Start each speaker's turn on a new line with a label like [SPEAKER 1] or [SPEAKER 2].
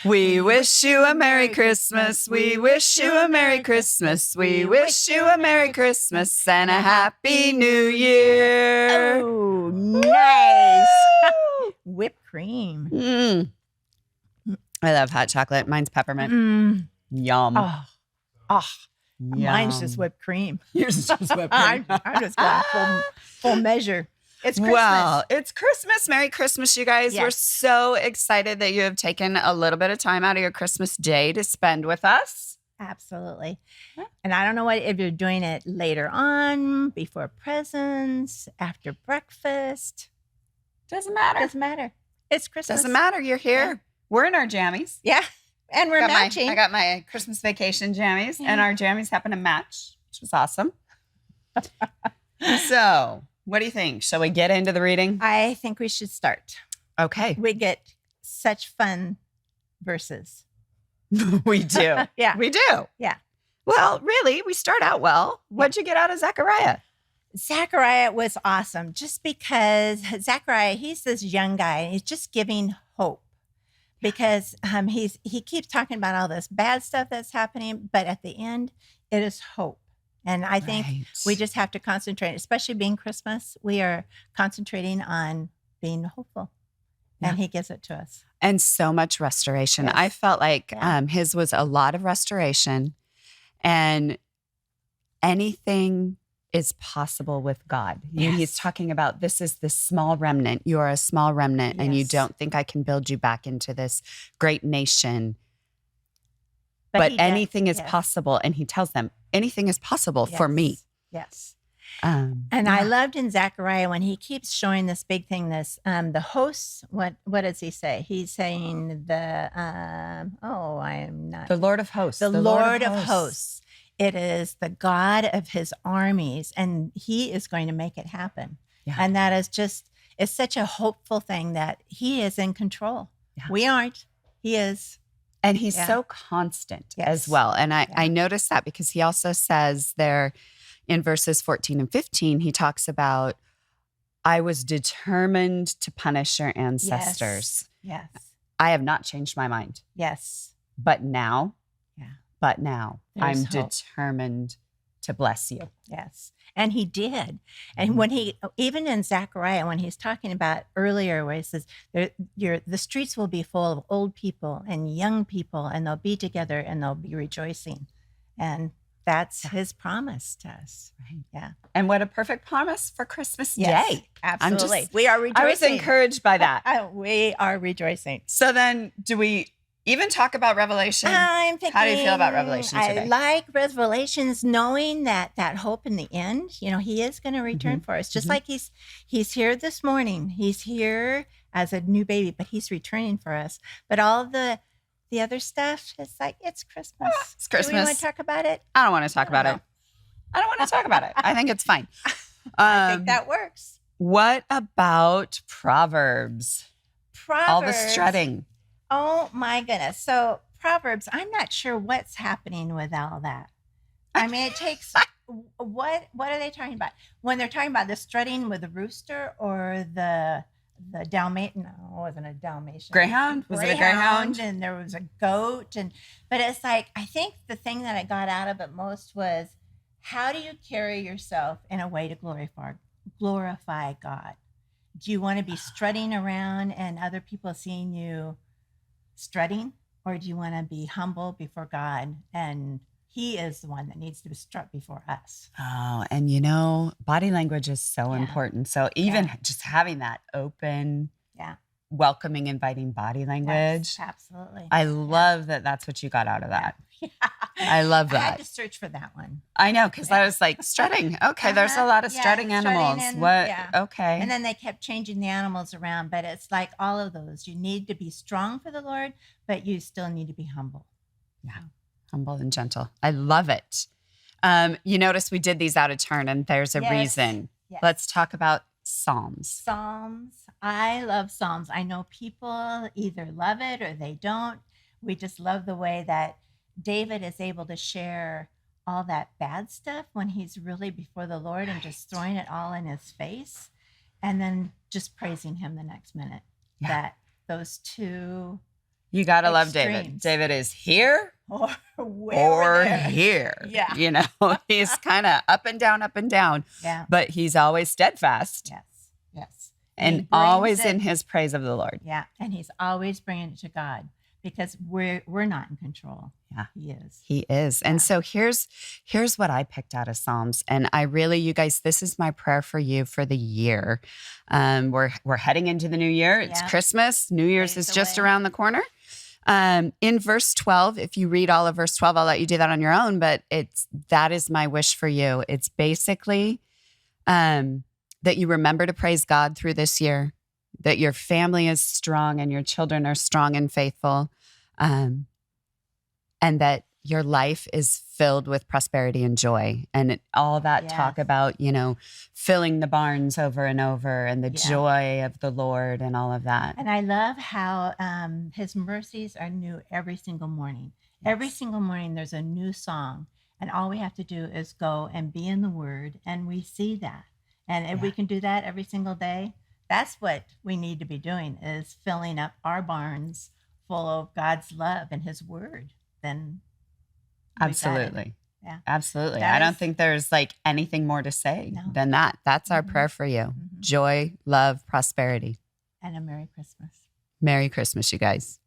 [SPEAKER 1] We wish you a Merry Christmas. We wish you a Merry Christmas. We wish you a Merry Christmas and a Happy New Year.
[SPEAKER 2] Oh, nice. Whipped cream.
[SPEAKER 1] I love hot chocolate. Mine's peppermint. Yum.
[SPEAKER 2] Oh, mine's just whipped cream.
[SPEAKER 1] Yours is just whipped cream.
[SPEAKER 2] I'm just going full measure. It's Christmas.
[SPEAKER 1] Well, it's Christmas. Merry Christmas, you guys.
[SPEAKER 2] Yes.
[SPEAKER 1] We're so excited that you have taken a little bit of time out of your Christmas day to spend with us.
[SPEAKER 2] Absolutely. And I don't know if you're doing it later on, before presents, after breakfast.
[SPEAKER 1] Doesn't matter.
[SPEAKER 2] Doesn't matter. It's Christmas.
[SPEAKER 1] Doesn't matter. You're here.
[SPEAKER 2] Yeah.
[SPEAKER 1] We're in our jammies.
[SPEAKER 2] Yeah. And we're matching.
[SPEAKER 1] I got my Christmas vacation jammies, and our jammies happen to match, which was awesome. So, what do you think? Shall we get into the reading?
[SPEAKER 2] I think we should start.
[SPEAKER 1] Okay.
[SPEAKER 2] We get such fun verses.
[SPEAKER 1] We do.
[SPEAKER 2] Yeah.
[SPEAKER 1] We do.
[SPEAKER 2] Yeah.
[SPEAKER 1] Well, really, we start out well. What'd you get out of Zechariah?
[SPEAKER 2] Zechariah was awesome just because Zechariah, he's this young guy. And he's just giving hope because he keeps talking about all this bad stuff that's happening. But at the end, it is hope. And I think we just have to concentrate, especially being Christmas. We are concentrating on being hopeful. And he gives it to us.
[SPEAKER 1] And so much restoration.
[SPEAKER 2] Yes.
[SPEAKER 1] I felt like his was a lot of restoration. And anything is possible with God.
[SPEAKER 2] Yes.
[SPEAKER 1] He's talking about this is the small remnant. You are a small remnant, and you don't think I can build you back into this great nation. But anything is possible. And he tells them, anything is possible for me.
[SPEAKER 2] Yes. I loved in Zechariah when he keeps showing this big thing, the hosts, what does he say? He's saying the
[SPEAKER 1] Lord of hosts.
[SPEAKER 2] The Lord of hosts. It is the God of his armies, and he is going to make it happen. Yeah. And that is it's such a hopeful thing that he is in control. Yeah. We aren't. He is.
[SPEAKER 1] And he's so constant as well. And I noticed that because he also says there in verses 14 and 15, he talks about, I was determined to punish your ancestors.
[SPEAKER 2] Yes.
[SPEAKER 1] I have not changed my mind.
[SPEAKER 2] Yes.
[SPEAKER 1] But now I'm determined to bless you.
[SPEAKER 2] Yes. And he did. And when even in Zechariah, when he's talking about earlier where he says, the streets will be full of old people and young people, and they'll be together and they'll be rejoicing. And that's his promise to us. Right. Yeah.
[SPEAKER 1] And what a perfect promise for Christmas Day.
[SPEAKER 2] Absolutely. We are rejoicing.
[SPEAKER 1] I was encouraged by that.
[SPEAKER 2] We are rejoicing.
[SPEAKER 1] So then do we even talk about Revelation?
[SPEAKER 2] I'm thinking,
[SPEAKER 1] how do you feel about Revelation today?
[SPEAKER 2] I like Revelations, knowing that hope in the end, he is going to return for us. Just like he's here this morning. He's here as a new baby, but he's returning for us. But all the other stuff, it's like, it's Christmas.
[SPEAKER 1] It's Christmas.
[SPEAKER 2] Do we want to talk about it?
[SPEAKER 1] I don't want to talk about it. I don't want to talk about it. I think it's fine.
[SPEAKER 2] I think that works.
[SPEAKER 1] What about Proverbs? All the strutting.
[SPEAKER 2] Oh my goodness. So Proverbs, I'm not sure what's happening with all that. I mean, it takes, what are they talking about? When they're talking about the strutting with the rooster or the Dalmatian, no, it wasn't a Dalmatian.
[SPEAKER 1] Greyhound? Was it a greyhound?
[SPEAKER 2] And there was a goat. But it's like, I think the thing that I got out of it most was, how do you carry yourself in a way to glorify God? Do you want to be strutting around and other people seeing you strutting, or do you want to be humble before God? And he is the one that needs to strut before us.
[SPEAKER 1] Oh, and body language is so important. So even just having that open, welcoming, inviting body language.
[SPEAKER 2] Yes, absolutely.
[SPEAKER 1] I love that that's what you got out of that. Yeah. I love that.
[SPEAKER 2] I had to search for that one.
[SPEAKER 1] I know, because I was like, strutting. Okay, there's a lot of strutting animals. Okay.
[SPEAKER 2] And then they kept changing the animals around, but it's like all of those. You need to be strong for the Lord, but you still need to be humble.
[SPEAKER 1] Yeah, humble and gentle. I love it. You notice we did these out of turn, and there's a reason. Yes. Let's talk about Psalms.
[SPEAKER 2] Psalms. I love Psalms. I know people either love it or they don't. We just love the way that David is able to share all that bad stuff when he's really before the Lord and just throwing it all in his face, and then just praising him the next minute. That those two
[SPEAKER 1] You got to love David.
[SPEAKER 2] extremes.
[SPEAKER 1] David is here
[SPEAKER 2] Or way
[SPEAKER 1] or
[SPEAKER 2] over there.
[SPEAKER 1] here.
[SPEAKER 2] Yeah.
[SPEAKER 1] You know, he's kind of up and down,
[SPEAKER 2] Yeah.
[SPEAKER 1] but he's always steadfast
[SPEAKER 2] Yes. Yes.
[SPEAKER 1] and
[SPEAKER 2] he brings
[SPEAKER 1] always
[SPEAKER 2] it-
[SPEAKER 1] in his praise of the Lord.
[SPEAKER 2] Yeah. And he's always bringing it to God because we're not in control.
[SPEAKER 1] Yeah.
[SPEAKER 2] He is.
[SPEAKER 1] He is. And
[SPEAKER 2] Yeah.
[SPEAKER 1] so here's what I picked out of Psalms. And I really, you guys, this is my prayer for you for the year. We're heading into the new year. It's
[SPEAKER 2] Yeah.
[SPEAKER 1] Christmas. New Year's
[SPEAKER 2] Days
[SPEAKER 1] is just
[SPEAKER 2] away.
[SPEAKER 1] around the corner. In verse 12, if you read all of verse 12, I'll let you do that on your own, but that is my wish for you. It's basically that you remember to praise God through this year, that your family is strong and your children are strong and faithful, and that your life is filled with prosperity and joy. And all that talk
[SPEAKER 2] Yes.
[SPEAKER 1] about, filling the barns over and over and the
[SPEAKER 2] Yeah.
[SPEAKER 1] joy of the Lord and all of that.
[SPEAKER 2] And I love how his mercies are new every single morning. Every single morning, there's a new song. And all we have to do is go and be in the Word, and we see that. And if we can do that every single day, that's what we need to be doing, is filling up our barns full of God's love and his Word. Then we've got it.
[SPEAKER 1] Absolutely.
[SPEAKER 2] Yeah.
[SPEAKER 1] Absolutely.
[SPEAKER 2] That
[SPEAKER 1] I don't
[SPEAKER 2] is-
[SPEAKER 1] think there's anything more to say
[SPEAKER 2] No.
[SPEAKER 1] than that. That's our
[SPEAKER 2] Mhm.
[SPEAKER 1] prayer for you.
[SPEAKER 2] Mhm.
[SPEAKER 1] Joy, love, prosperity.
[SPEAKER 2] And a Merry Christmas.
[SPEAKER 1] Merry Christmas, you guys.